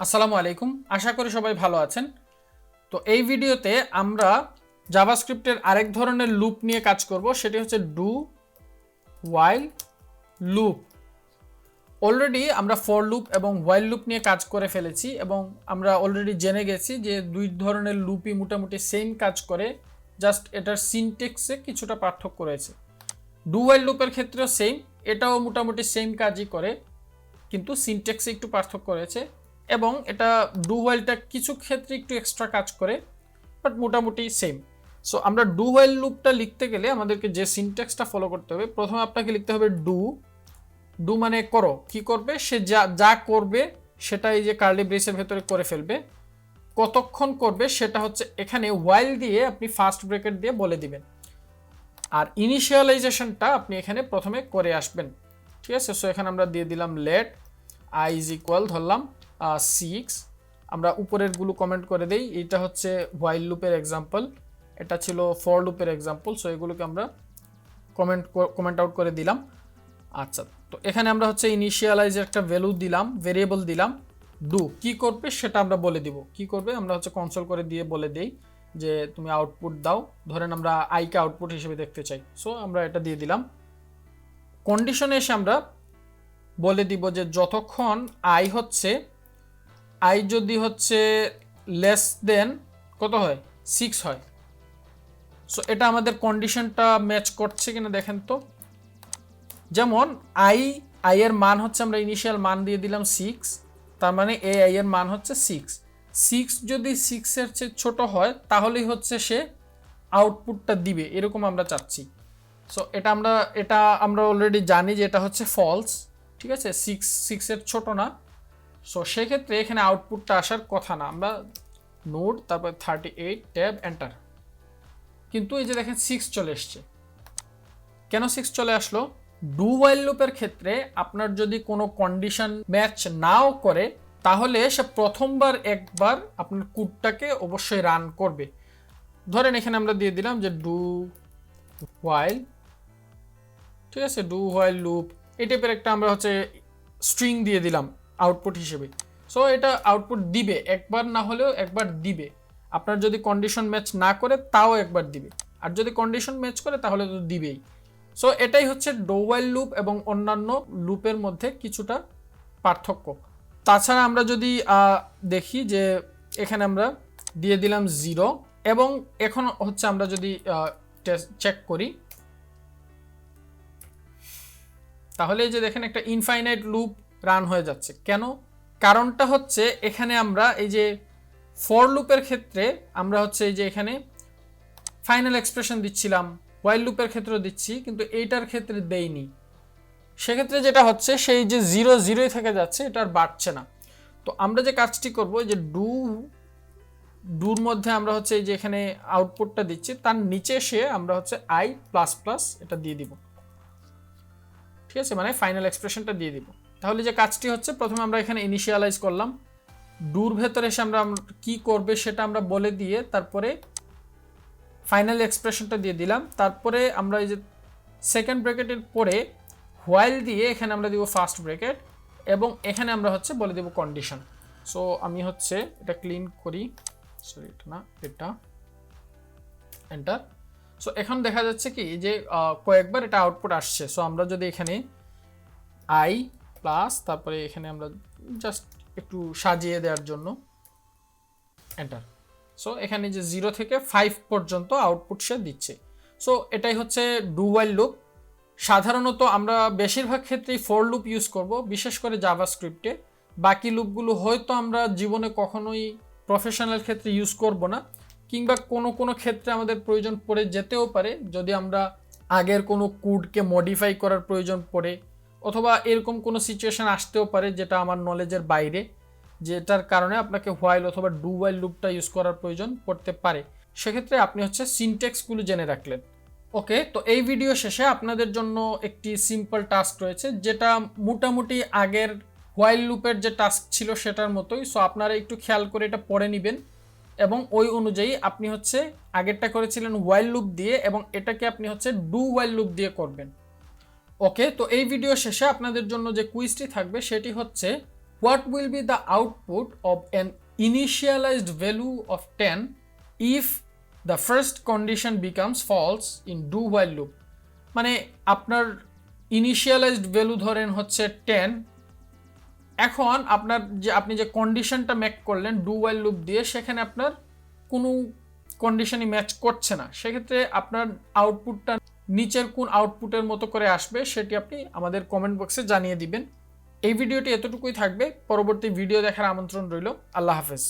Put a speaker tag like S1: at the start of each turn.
S1: আসসালামু আলাইকুম, আশা করি সবাই ভালো আছেন। তো এই ভিডিওতে আমরা জাভাস্ক্রিপ্টের আরেক ধরনের লুপ নিয়ে কাজ করব, সেটি হচ্ছে ডু ওয়াইল লুপ। অলরেডি আমরা ফর লুপ এবং ওয়াইল লুপ নিয়ে কাজ করে ফেলেছি এবং আমরা অলরেডি জেনে গেছি যে দুই ধরনের লুপই মোটামুটি সেম কাজ করে, জাস্ট এটার সিনট্যাক্সে কিছুটা পার্থক্য রয়েছে। ডু ওয়াইল লুপের ক্ষেত্রেও সেম, এটাও মোটামুটি সেম কাজই করে, কিন্তু সিনট্যাক্সে একটু পার্থক্য রয়েছে এবং এটা ডু ওয়াইলটা কিছু ক্ষেত্রে একটু এক্সট্রা কাজ করে, বাট মোটামুটি সেম। সো আমরা ডু ওয়াইল লুপটা লিখতে গেলে আমাদেরকে যে সিনট্যাক্সটা ফলো করতে হবে, প্রথমে আপনাকে লিখতে হবে ডু মানে করো, কি করবে সে, যা করবে সেটা এই যে কার্লি ব্রেসের ভেতরে করে ফেলবে। কতক্ষণ করবে সেটা হচ্ছে এখানে ওয়াইল দিয়ে আপনি ফার্স্ট ব্রেকেট দিয়ে বলে দিবেন, আর ইনিশিয়ালাইজেশনটা আপনি এখানে প্রথমে করে আসবেন। ঠিক আছে, সো এখানে আমরা দিয়ে দিলাম লেট i ইজ ইকুয়াল ধরলাম 6। আমরা উপরের গুলো কমেন্ট করে দেই, এইটা হচ্ছে হোয়াইল লুপের এক্সাম্পল, এটা ছিল ফর লুপের এক্সাম্পল। সো এগুলোকে আমরা কমেন্ট আউট করে দিলাম। আচ্ছা, তো এখানে আমরা হচ্ছে ইনিশিয়ালাইজের একটা ভ্যালু দিলাম, ভেরিয়েবল দিলাম। ডু কি করবে সেটা আমরা বলে দিব, কি করবে আমরা হচ্ছে কনসোল করে দিয়ে বলে দেই যে তুমি আউটপুট দাও। ধরেন আমরা আইকে আউটপুট হিসেবে দেখতে চাই, সো আমরা এটা দিয়ে দিলাম। কন্ডিশনে এসে আমরা বলে দিব যে যতক্ষণ আই যদি হচ্ছে লেস দেন কত হয়, 6 হয়। সো এটা আমাদের কন্ডিশনটা ম্যাচ করছে কিনা দেখেন তো। যেমন আই এর মান হচ্ছে, আমরা ইনিশিয়াল মান দিয়ে দিলাম 6, তার মানে আই এর মান হচ্ছে 6 যদি 6 এর চেয়ে ছোট হয় তাহলেই হচ্ছে সে আউটপুটটা দিবে, এরকম আমরা চাচ্ছি। সো এটা আমরা অলরেডি জানি যে এটা হচ্ছে ফলস, ঠিক আছে, 6 এর ছোট না। সো সেক্ষেত্রে এখানে আউটপুটটা আসার কথা না। আমরা নোড তারপর 38 ট্যাব এন্টার, কিন্তু এই যে দেখেন 6 চলে এসছে। কেন 6 চলে আসলো? ডু ওয়াইল লুপের ক্ষেত্রে আপনার যদি কোনো কন্ডিশন ম্যাচ নাও করে তাহলে সে প্রথমবার একবার আপনার কোডটাকে অবশ্যই রান করবে। ধরেন এখানে আমরা দিয়ে দিলাম যে ডু ওয়াইল, ঠিক আছে, ডু ওয়াইল লুপ এই টাইপের একটা আমরা হচ্ছে স্ট্রিং দিয়ে দিলাম আউটপুট হিসেবে। সো এটা আউটপুট দিবে, একবার না হলেও একবার দিবে। আপনার যদি কন্ডিশন ম্যাচ না করে তাও একবার দিবে, আর যদি কন্ডিশন ম্যাচ করে তাহলে তো দিবেই। সো এটাই হচ্ছে ডু ওয়াইল লুপ এবং অন্যান্য লুপের মধ্যে কিছুটা পার্থক্য। তাছাড়া আমরা যদি দেখি যে এখানে আমরা দিয়ে দিলাম 0, এবং এখন হচ্ছে আমরা যদি চেক করি তাহলে এই যে দেখেন একটা ইনফাইনাইট লুপ রান হয়ে যাচ্ছে। কেন? কারণটা হচ্ছে এখানে আমরা এই যে ফর লুপের ক্ষেত্রে আমরা হচ্ছে এই যে এখানে ফাইনাল এক্সপ্রেশন দিচ্ছিলাম, ওয়াইল লুপের ক্ষেত্রেও দিচ্ছি, কিন্তু এইটার ক্ষেত্রে দেইনি। সেক্ষেত্রে যেটা হচ্ছে সেই যে 0 0ই থেকে যাচ্ছে, এটা আর বাড়ছে না। তো আমরা যে কাজটি করব, যে ডুর মধ্যে আমরা হচ্ছে এই যে এখানে আউটপুটটা দিচ্ছি, তার নিচে এসে আমরা হচ্ছে i++ এটা দিয়ে দিব, ঠিক আছে, মানে ফাইনাল এক্সপ্রেশনটা দিয়ে দিব। তাহলে যে কাজটি হচ্ছে, প্রথমে আমরা এখানে ইনিশিয়ালাইজ করলাম, ডুর ভেতরে এসে আমরা কি করবে সেটা আমরা বলে দিয়ে তারপরে ফাইনাল এক্সপ্রেশনটা দিয়ে দিলাম। তারপরে আমরা এই যে সেকেন্ড ব্র্যাকেটের পরে হোয়াইল দিয়ে এখানে আমরা দিব ফার্স্ট ব্র্যাকেট, এবং এখানে আমরা হচ্ছে বলে দেব কন্ডিশন। সো আমি হচ্ছে এটা ক্লিন করি, সরি এটা না, এটা এন্টার। সো এখন দেখা যাচ্ছে কি যে কয়েকবার এটা আউটপুট আসছে। সো আমরা যদি এখানে i প্লাস তারপরে এখানে আমরা জাস্ট একটু সাজিয়ে দেওয়ার জন্য এন্টার। সো এখানে যে 0 থেকে 5 পর্যন্ত আউটপুট সে দিচ্ছে। সো এটাই হচ্ছে ডু ওয়াইল লুপ। সাধারণত আমরা বেশিরভাগ ক্ষেত্রেই ফর লুপ ইউজ করব, বিশেষ করে জাভাস্ক্রিপ্টে। বাকি লুপগুলো হয়তো আমরা জীবনে কখনোই প্রফেশনাল ক্ষেত্রে ইউজ করব না, কিংবা কোনো ক্ষেত্রে আমাদের প্রয়োজন পড়ে যেতেও পারে, যদি আমরা আগের কোনো কোডকে মডিফাই করার প্রয়োজন পড়ে, অথবা এরকম কোনো সিচুয়েশন আসতেও পারে যেটা আমার নলেজের বাইরে, যেটার কারণে আপনাকে হোয়াইল অথবা ডু ওয়াইল লুপটা ইউজ করার প্রয়োজন পড়তে পারে। সেক্ষেত্রে আপনি হচ্ছে সিনট্যাক্সগুলো জেনে রাখলেন। ওকে, তো এই ভিডিও শেষে আপনাদের জন্য একটি সিম্পল টাস্ক রয়েছে, যেটা মোটামুটি আগের হোয়াইল লুপের যে টাস্ক ছিল সেটার মতোই। সো আপনারা একটু খেয়াল করে এটা পড়ে নেবেন, এবং ওই অনুযায়ী আপনি হচ্ছে আগেরটা করেছিলেন ওয়াইল লুপ দিয়ে, এবং এটাকে আপনি হচ্ছে ডু ওয়াইল লুপ দিয়ে করবেন। ওকে, তো এই ভিডিও শেষে আপনাদের জন্য যে কুইজটি থাকবে সেটি হচ্ছে what will be the output of an initialized value of 10 if the first condition becomes false in do while loop? মানে আপনার ইনিশিয়ালাইজড ভ্যালু ধরেন হচ্ছে 10, এখন আপনি যে কন্ডিশনটা মেক করলেন ডু ওয়াইল লুপ দিয়ে, সেখানে আপনার কোনো কন্ডিশনই ম্যাচ করছে না, সেক্ষেত্রে আপনার আউটপুটটা নিচের কোন আউটপুটের মতো করে আসবে সেটি আপনি আমাদের কমেন্ট বক্সে জানিয়ে দিবেন। এই ভিডিওটি এতটুকুই থাকবে, পরবর্তী ভিডিও দেখার আমন্ত্রণ রইল। আল্লাহ হাফেজ।